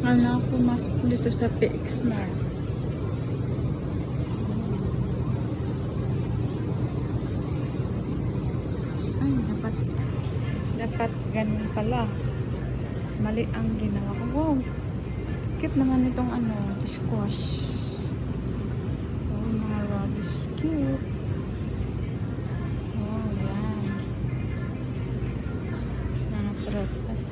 Ano ako pumasok dito sa PX Mart. Ay, dapat ganun pala. Mali ang ginawa ko. Wow, cute naman itong ano, squash. Oh, mga rubbish, cute. Oh, yan. Mga prutas.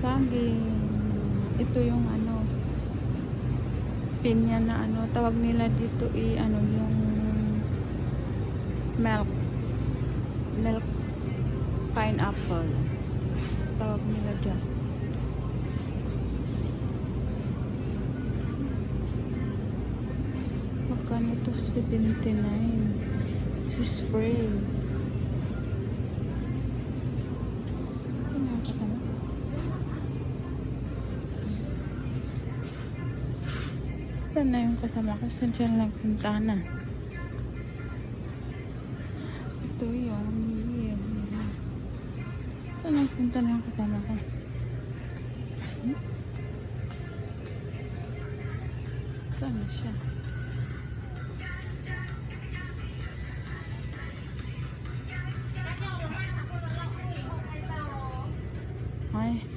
Saging. Ito yung ano, pinya na ano, tawag nila dito ano, yung milk pineapple, tawag nila dyan. Magkano ito? 79 si spray. Saan na yung kasama ko? Saan siya nagpunta na? Ito yung saan nagpunta na yung kasama ko? Saan na siya? Ay.